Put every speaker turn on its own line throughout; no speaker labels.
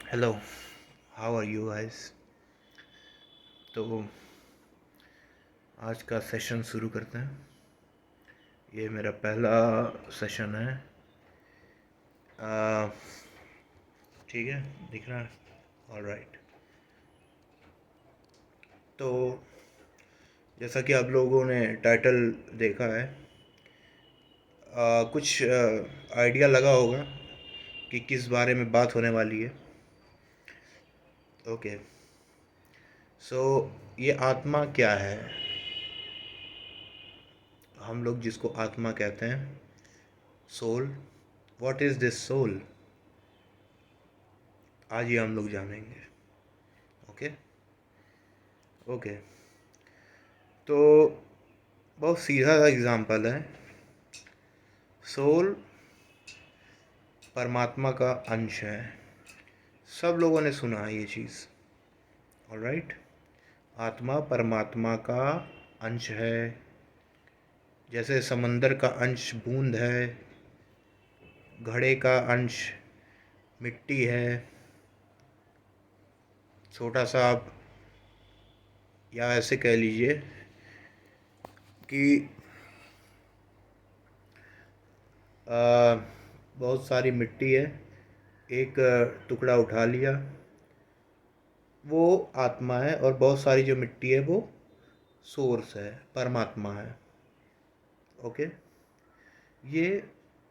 Hello, how are you guys. तो आज का सेशन शुरू करते हैं। ये मेरा पहला सेशन है। आ, ठीक है, दिख रहा है। ऑलराइट। तो जैसा कि आप लोगों ने टाइटल देखा है, कुछ आइडिया लगा होगा कि किस बारे में बात होने वाली है। ओके, सो ये आत्मा क्या है? हम लोग जिसको आत्मा कहते हैं, soul. What is this soul? आज ये हम लोग जानेंगे। Okay okay. तो बहुत सीधा सा एग्जांपल है। सोल परमात्मा का अंश है। सब लोगों ने सुना है ये चीज़। ऑलराइट। आत्मा परमात्मा का अंश है। जैसे समंदर का अंश बूंद है, घड़े का अंश मिट्टी है। छोटा सा आप या ऐसे कह लीजिए कि बहुत सारी मिट्टी है, एक टुकड़ा उठा लिया, वो आत्मा है। और बहुत सारी जो मिट्टी है वो सोर्स है, परमात्मा है। ओके, ये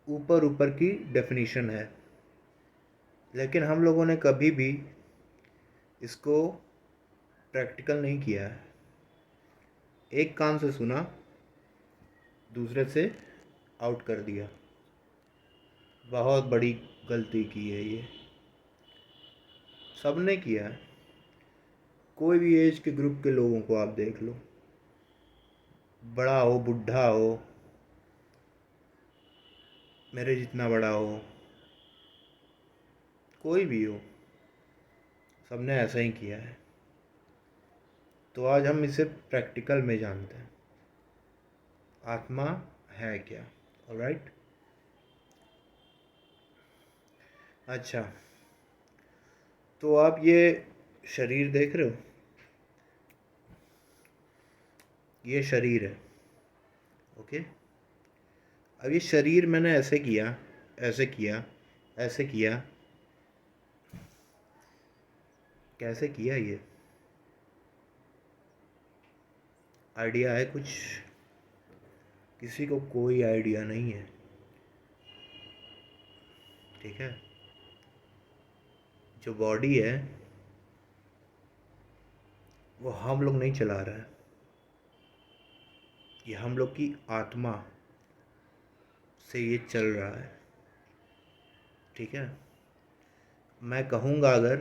ऊपर ऊपर की डेफिनेशन है, लेकिन हम लोगों ने कभी भी इसको प्रैक्टिकल नहीं किया है। एक कान से सुना, दूसरे से आउट कर दिया। बहुत बड़ी गलती की है ये। सबने किया है। कोई भी एज के ग्रुप के लोगों को आप देख लो, बड़ा हो बुढ़ा हो, मेरे जितना बड़ा हो, कोई भी हो, सबने ऐसा ही किया है। तो आज हम इसे प्रैक्टिकल में जानते हैं, आत्मा है क्या। ऑलराइट। अच्छा, तो आप ये शरीर देख रहे हो, ये शरीर है। ओके। अब ये शरीर मैंने ऐसे किया, ऐसे किया, ऐसे किया, कैसे किया ये आइडिया है कुछ? किसी को कोई आइडिया नहीं है। ठीक है। जो बॉडी है वो हम लोग नहीं चला रहे हैं, ये हम लोग की आत्मा से ये चल रहा है। ठीक है। मैं कहूँगा अगर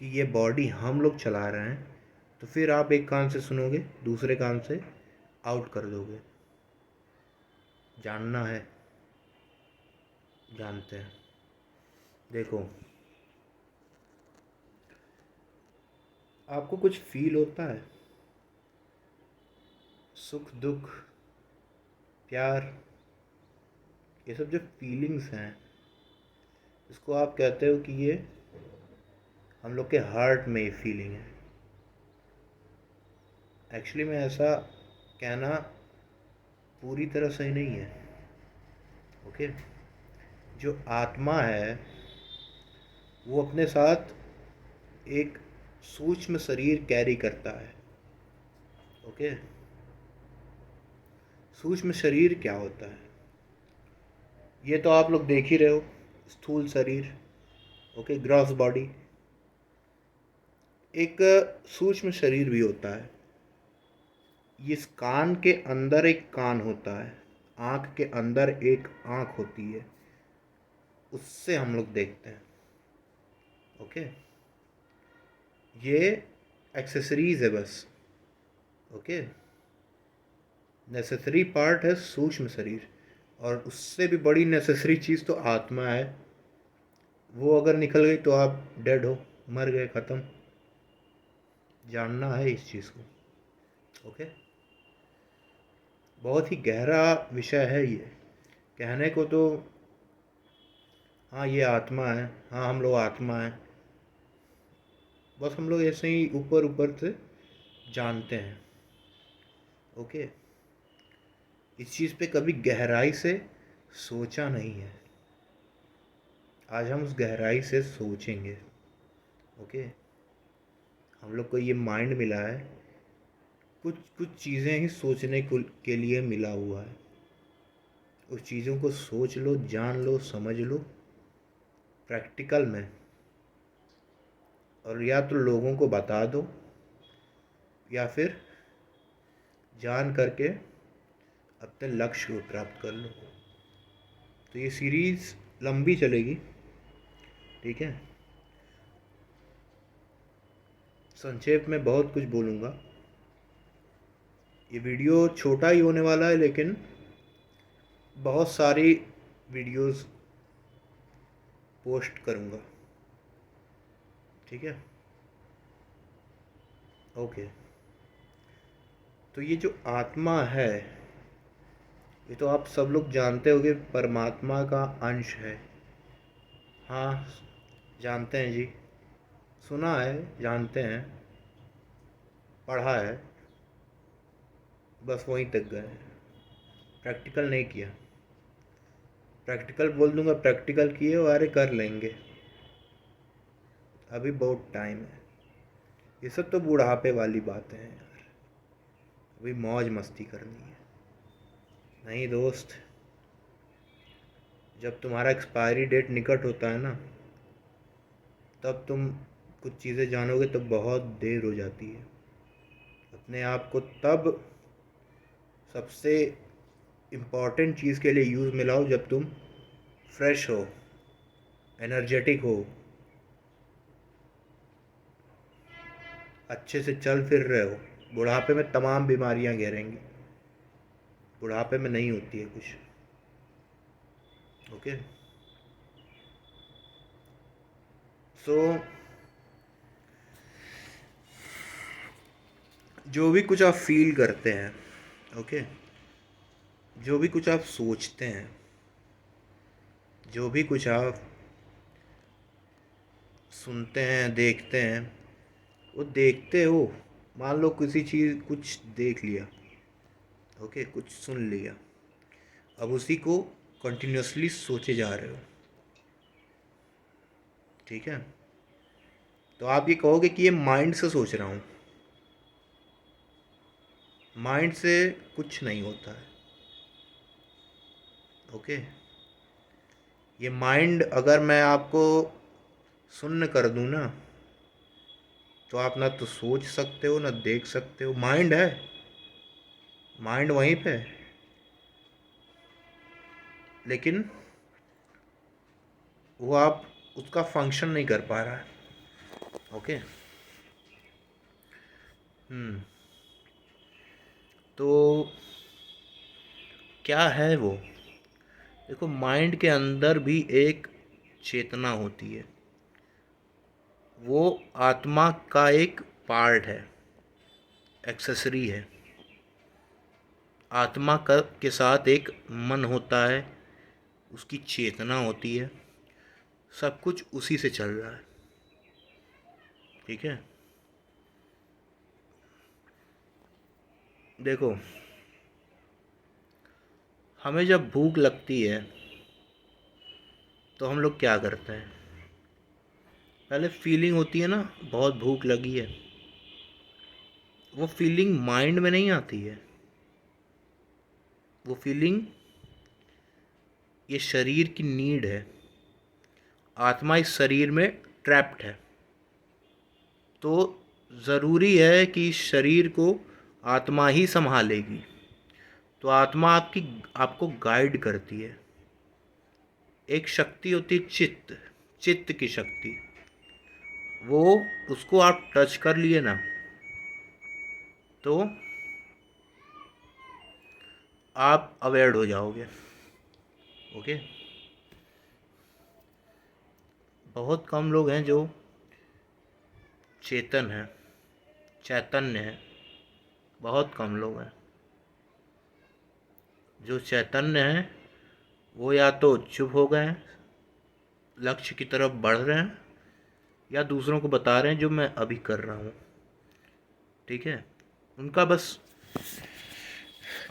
कि ये बॉडी हम लोग चला रहे हैं, तो फिर आप एक कान से सुनोगे, दूसरे कान से आउट कर दोगे। जानना है, जानते हैं। देखो, आपको कुछ फील होता है? सुख दुख, प्यार, ये सब जो फीलिंग्स हैं, इसको आप कहते हो कि ये हम लोग के हार्ट में ये फीलिंग है। एक्चुअली में ऐसा कहना पूरी तरह सही नहीं है। ओके। जो आत्मा है वो अपने साथ एक सूक्ष्म शरीर कैरी करता है। ओके। सूक्ष्म शरीर क्या होता है ये तो आप लोग देख ही रहे हो, स्थूल शरीर। Okay, gross body. एक सूक्ष्म शरीर भी होता है। इस कान के अंदर एक कान होता है, आँख के अंदर एक आँख होती है, उससे हम लोग देखते हैं। ओके। ये एक्सेसरीज है बस। ओके। नेसेसरी पार्ट है सूक्ष्म शरीर, और उससे भी बड़ी नेसेसरी चीज़ तो आत्मा है। वो अगर निकल गई तो आप डेड हो, मर गए, ख़त्म। जानना है इस चीज़ को। ओके। बहुत ही गहरा विषय है ये। कहने को तो हाँ ये आत्मा है, हाँ हम लोग आत्मा है, बस हम लोग ऐसे ही ऊपर ऊपर से जानते हैं। ओके, इस चीज़ पे कभी गहराई से सोचा नहीं है। आज हम उस गहराई से सोचेंगे। ओके, हम लोग को ये माइंड मिला है, कुछ कुछ चीज़ें ही सोचने के लिए मिला हुआ है। उस चीज़ों को सोच लो, जान लो, समझ लो प्रैक्टिकल में, और या तो लोगों को बता दो या फिर जान करके अपने लक्ष्य को प्राप्त कर लो। तो ये सीरीज़ लंबी चलेगी, ठीक है। संक्षेप में बहुत कुछ बोलूँगा। ये वीडियो छोटा ही होने वाला है, लेकिन बहुत सारी वीडियोस पोस्ट करूँगा, ठीक है। ओके, तो ये जो आत्मा है, ये तो आप सब लोग जानते होंगे परमात्मा का अंश है। हाँ, जानते हैं जी, सुना है, जानते हैं, पढ़ा है, बस वहीं तक गए, प्रैक्टिकल नहीं किया। प्रैक्टिकल बोल दूंगा, प्रैक्टिकल किए हो, अरे कर लेंगे, अभी बहुत टाइम है। ये सब तो बुढ़ापे वाली बातें हैं यार, अभी मौज मस्ती करनी है। नहीं दोस्त, जब तुम्हारा एक्सपायरी डेट निकट होता है ना, तब तुम कुछ चीज़ें जानोगे तो बहुत देर हो जाती है। अपने आप को तब सबसे इम्पॉर्टेंट चीज़ के लिए यूज़ में लाओ जब तुम फ्रेश हो, एनर्जेटिक हो, अच्छे से चल फिर रहे हो। बुढ़ापे में तमाम बीमारियां घेरेंगी, बुढ़ापे में नहीं होती है कुछ। ओके, सो जो भी कुछ आप फील करते हैं, ओके, जो भी कुछ आप सोचते हैं, जो भी कुछ आप सुनते हैं, देखते हैं, वो देखते हो, मान लो किसी चीज़ कुछ देख लिया, ओके, कुछ सुन लिया, अब उसी को कंटिन्यूसली सोचे जा रहे हो, ठीक है। तो आप ये कहोगे कि ये माइंड से सोच रहा हूँ। माइंड से कुछ नहीं होता है, ओके। ये माइंड अगर मैं आपको शून्य कर दूँ ना, तो आप ना तो सोच सकते हो ना देख सकते हो। माइंड है, माइंड वहीं पे है, लेकिन वो आप उसका फंक्शन नहीं कर पा रहा है। ओके, तो क्या है वो? देखो, माइंड के अंदर भी एक चेतना होती है, वो आत्मा का एक पार्ट है, एक्सेसरी है। आत्मा का के साथ एक मन होता है, उसकी चेतना होती है, सब कुछ उसी से चल रहा है, ठीक है। देखो, हमें जब भूख लगती है तो हम लोग क्या करते हैं? पहले फीलिंग होती है ना, बहुत भूख लगी है, वो फीलिंग माइंड में नहीं आती है, वो फीलिंग ये शरीर की नीड है। आत्मा इस शरीर में ट्रैप्ड है, तो ज़रूरी है कि इस शरीर को आत्मा ही संभालेगी। तो आत्मा आपको गाइड करती है। एक शक्ति होती है चित्त, चित्त की शक्ति, वो उसको आप टच कर लिए ना, तो आप अवेयर हो जाओगे। ओके, बहुत कम लोग हैं जो चेतन हैं, चैतन्य हैं, बहुत कम लोग हैं। जो चैतन्य हैं वो या तो चुप हो गए हैं, लक्ष्य की तरफ बढ़ रहे हैं, या दूसरों को बता रहे हैं जो मैं अभी कर रहा हूँ। ठीक है, उनका बस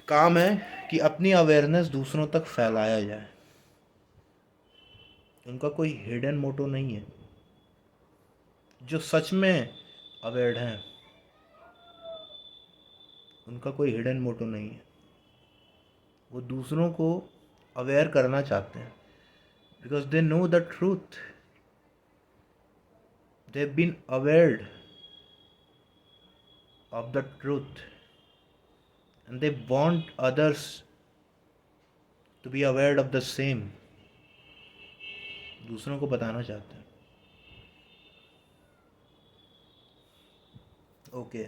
काम है कि अपनी अवेयरनेस दूसरों तक फैलाया जाए। उनका कोई हिडन मोटो नहीं है। जो सच में अवेयर्ड हैं उनका कोई हिडन मोटो नहीं है। वो दूसरों को अवेयर करना चाहते हैं because they know the truth. They have been awared of the truth and they want others to be aware of the same। दूसरों को बताना चाहते हैं। ओके,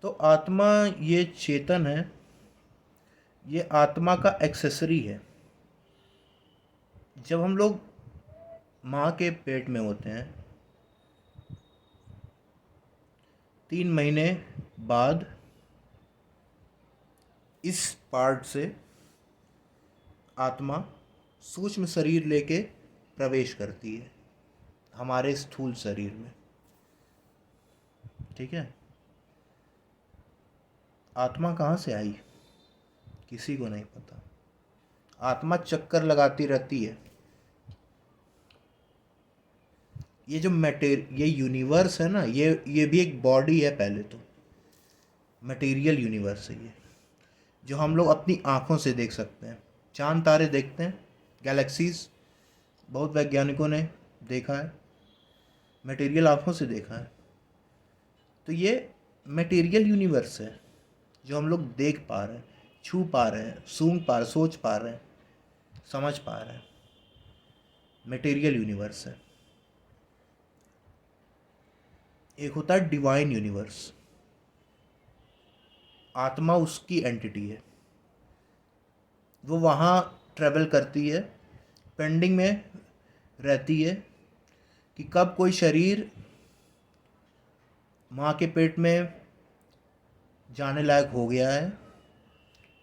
तो आत्मा ये चेतन है, ये आत्मा का एक्सेसरी है। जब हम लोग माँ के पेट में होते हैं 3 महीने बाद इस पार्ट से आत्मा सूक्ष्म शरीर लेके प्रवेश करती है हमारे स्थूल शरीर में। ठीक है, आत्मा कहाँ से आई किसी को नहीं पता। आत्मा चक्कर लगाती रहती है। ये जो ये यूनिवर्स है ना, ये भी एक बॉडी है। पहले तो मटेरियल यूनिवर्स है ये, जो हम लोग अपनी आँखों से देख सकते हैं। चांद तारे देखते हैं, गैलेक्सीज बहुत वैज्ञानिकों ने देखा है, मटेरियल आँखों से देखा है। तो ये मटेरियल यूनिवर्स है जो हम लोग देख पा रहे हैं, छू पा रहे हैं, सूंघ पा रहे, सोच पा रहे हैं, समझ पा रहे हैं। मटेरियल यूनिवर्स है। एक होता है डिवाइन यूनिवर्स, आत्मा उसकी एंटिटी है। वो वहाँ ट्रेवल करती है, पेंडिंग में रहती है कि कब कोई शरीर माँ के पेट में जाने लायक हो गया है।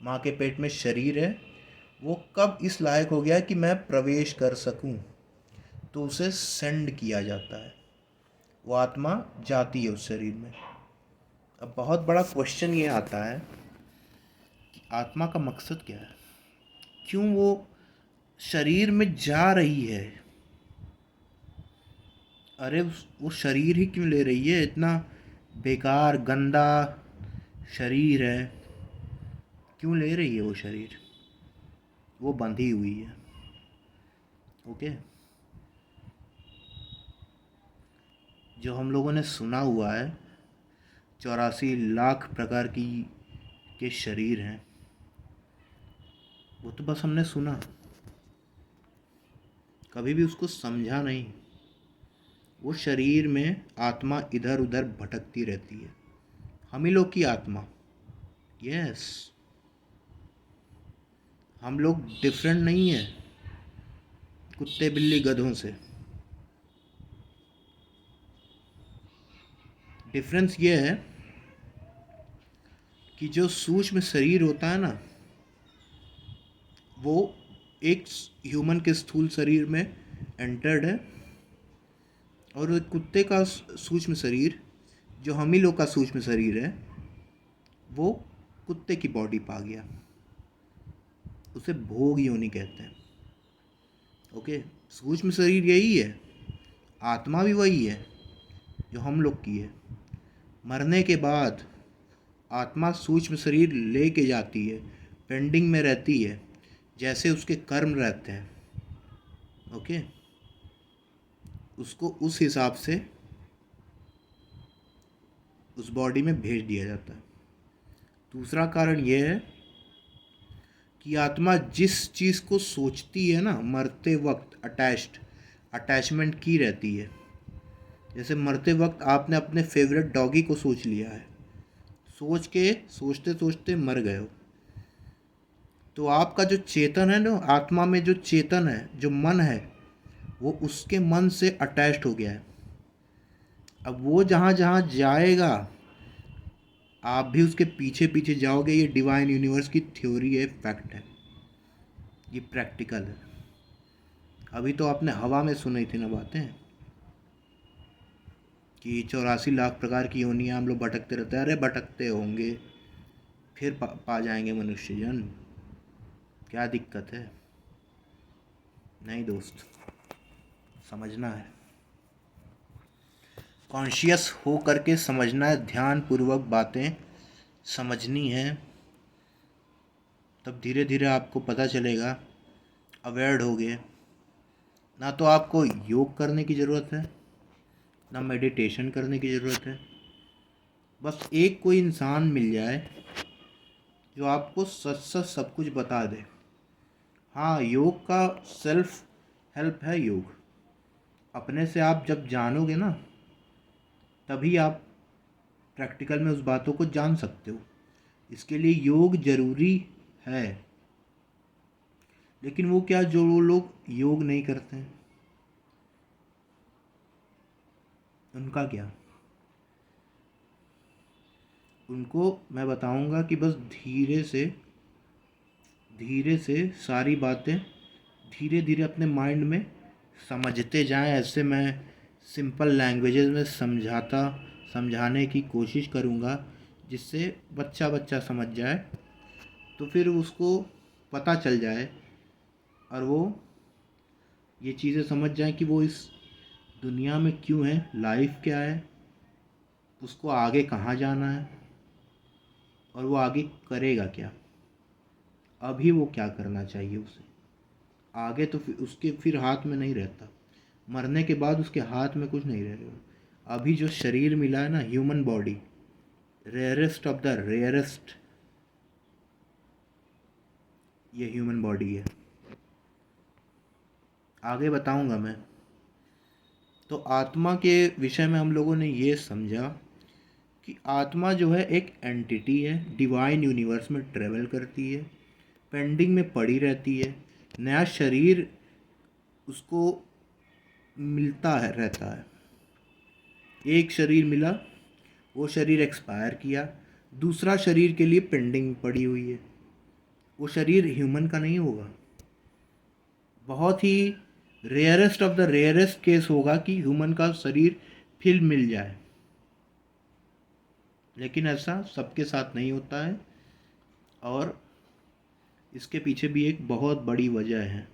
माँ के पेट में शरीर है, वो कब इस लायक हो गया है कि मैं प्रवेश कर सकूं, तो उसे सेंड किया जाता है। वो आत्मा जाती है उस शरीर में। अब बहुत बड़ा क्वेश्चन ये आता है कि आत्मा का मकसद क्या है, क्यों वो शरीर में जा रही है। अरे वो शरीर ही क्यों ले रही है, इतना बेकार गंदा शरीर है, क्यों ले रही है वो शरीर। वो बंधी हुई है। ओके, जो हम लोगों ने सुना हुआ है 84 लाख प्रकार की के शरीर हैं, वो तो बस हमने सुना, कभी भी उसको समझा नहीं। वो शरीर में आत्मा इधर उधर भटकती रहती है, हम ही लोग की आत्मा। यस, हम लोग डिफरेंट नहीं है कुत्ते बिल्ली गधों से। डिफरेंस ये है कि जो सूक्ष्म शरीर होता है ना, वो एक ह्यूमन के स्थूल शरीर में एंटर्ड है, और एक कुत्ते का सूक्ष्म शरीर, जो हम ही लोग का सूक्ष्म शरीर है, वो कुत्ते की बॉडी पा गया। उसे भोग योनि कहते हैं। ओके, सूक्ष्म शरीर यही है, आत्मा भी वही है जो हम लोग की है। मरने के बाद आत्मा सूक्ष्म शरीर लेके जाती है, पेंडिंग में रहती है, जैसे उसके कर्म रहते हैं। ओके, उसको उस हिसाब से उस बॉडी में भेज दिया जाता है। दूसरा कारण यह है कि आत्मा जिस चीज़ को सोचती है ना, मरते वक्त अटैचमेंट की रहती है। जैसे मरते वक्त आपने अपने फेवरेट डॉगी को सोच लिया है, सोचते सोचते मर गए हो, तो आपका जो चेतन है ना, आत्मा में जो चेतन है, जो मन है, वो उसके मन से अटैच्ड हो गया है। अब वो जहाँ जहाँ जाएगा आप भी उसके पीछे पीछे जाओगे। ये डिवाइन यूनिवर्स की थ्योरी है, फैक्ट है, ये प्रैक्टिकल है। अभी तो आपने हवा में सुनी थी ना बातें कि 84 लाख प्रकार की योनियां हम लोग भटकते रहते हैं। अरे भटकते होंगे, फिर पा जाएंगे मनुष्य जन। क्या दिक्कत है? नहीं दोस्त, समझना है, कॉन्शियस हो करके समझना है, ध्यान पूर्वक बातें समझनी है। तब धीरे धीरे आपको पता चलेगा, अवेयर होगे। ना तो आपको योग करने की ज़रूरत है, ना मेडिटेशन करने की ज़रूरत है। बस एक कोई इंसान मिल जाए जो आपको सच सच सब कुछ बता दे। हाँ, योग का सेल्फ हेल्प है योग। अपने से आप जब जानोगे ना, तभी आप प्रैक्टिकल में उस बातों को जान सकते हो। इसके लिए योग जरूरी है। लेकिन वो क्या, जो वो लोग योग नहीं करते हैं, उनका क्या? उनको मैं बताऊंगा कि बस धीरे से सारी बातें धीरे धीरे अपने माइंड में समझते जाएं। ऐसे मैं सिंपल लैंग्वेजेस में समझाने की कोशिश करूंगा, जिससे बच्चा बच्चा समझ जाए। तो फिर उसको पता चल जाए और वो ये चीज़ें समझ जाए कि वो इस दुनिया में क्यों है, लाइफ क्या है, उसको आगे कहाँ जाना है और वो आगे करेगा क्या, अभी वो क्या करना चाहिए उसे। आगे तो फिर उसके फिर हाथ में नहीं रहता। मरने के बाद उसके हाथ में कुछ नहीं रहेगा। अभी जो शरीर मिला है ना, human body, rarest of the rarest, ये ह्यूमन बॉडी है। आगे बताऊंगा मैं। तो आत्मा के विषय में हम लोगों ने ये समझा कि आत्मा जो है एक एंटिटी है, डिवाइन यूनिवर्स में ट्रेवल करती है, पेंडिंग में पड़ी रहती है। नया शरीर उसको मिलता है रहता है। एक शरीर मिला, वो शरीर एक्सपायर किया, दूसरा शरीर के लिए पेंडिंग पड़ी हुई है। वो शरीर ह्यूमन का नहीं होगा। बहुत ही rarest of the rarest case होगा कि ह्यूमन का शरीर फिर मिल जाए। लेकिन ऐसा सबके साथ नहीं होता है, और इसके पीछे भी एक बहुत बड़ी वजह है।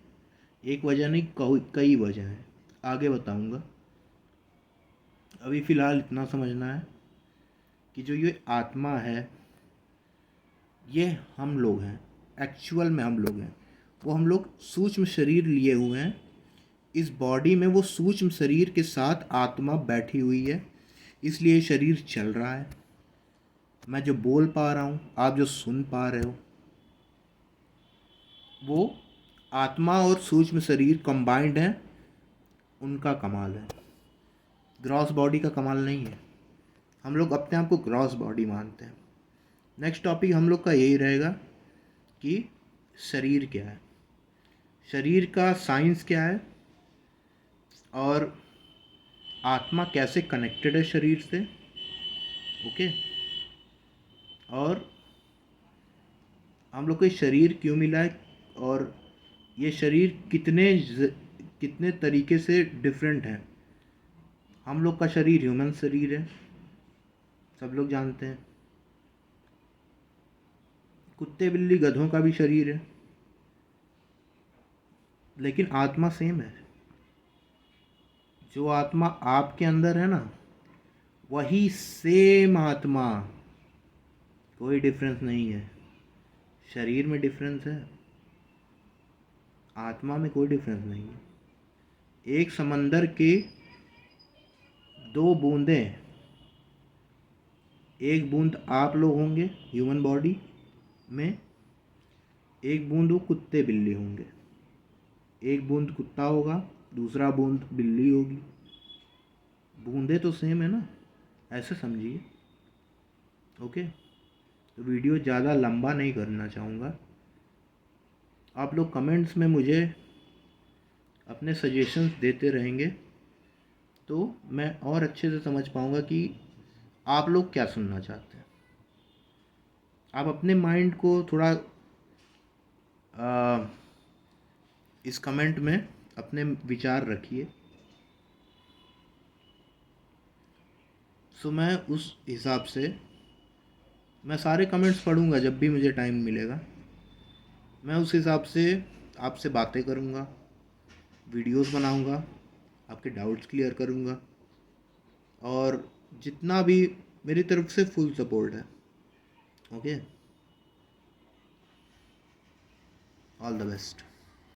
एक वजह नहीं, कई वजह हैं। आगे बताऊंगा। अभी फ़िलहाल इतना समझना है कि जो ये आत्मा है, ये हम लोग हैं। एक्चुअल में हम लोग हैं। वो हम लोग सूक्ष्म शरीर लिए हुए हैं। इस बॉडी में वो सूक्ष्म शरीर के साथ आत्मा बैठी हुई है, इसलिए शरीर चल रहा है। मैं जो बोल पा रहा हूँ, आप जो सुन पा रहे हो, वो आत्मा और सूक्ष्म शरीर कंबाइंड है, उनका कमाल है। ग्रॉस बॉडी का कमाल नहीं है। हम लोग अपने आप को ग्रॉस बॉडी मानते हैं। नेक्स्ट टॉपिक हम लोग का यही रहेगा कि शरीर क्या है, शरीर का साइंस क्या है, और आत्मा कैसे कनेक्टेड है शरीर से। ओके। और हम लोग को ये शरीर क्यों मिला है, और ये शरीर कितने तरीके से डिफरेंट है। हम लोग का शरीर ह्यूमन शरीर है, सब लोग जानते हैं। कुत्ते बिल्ली गधों का भी शरीर है, लेकिन आत्मा सेम है। जो आत्मा आपके अंदर है ना, वही सेम आत्मा, कोई डिफरेंस नहीं है। शरीर में डिफरेंस है, आत्मा में कोई डिफरेंस नहीं है। एक समंदर के दो बूंदें, एक बूंद आप लोग होंगे ह्यूमन बॉडी में, एक बूंद वो कुत्ते बिल्ली होंगे। एक बूंद कुत्ता होगा, दूसरा बूंद बिल्ली होगी। बूंदे तो सेम है ना, ऐसे समझिए। ओके। तो वीडियो ज़्यादा लंबा नहीं करना चाहूँगा। आप लोग कमेंट्स में मुझे अपने सजेशंस देते रहेंगे, तो मैं और अच्छे से समझ पाऊँगा कि आप लोग क्या सुनना चाहते हैं। आप अपने माइंड को थोड़ा इस कमेंट में अपने विचार रखिए। सो मैं उस हिसाब से मैं सारे कमेंट्स पढ़ूंगा जब भी मुझे टाइम मिलेगा। मैं उस हिसाब से आपसे बातें करूंगा, वीडियोस बनाऊंगा, आपके डाउट्स क्लियर करूंगा, और जितना भी मेरी तरफ से फुल सपोर्ट है। Okay, all the best.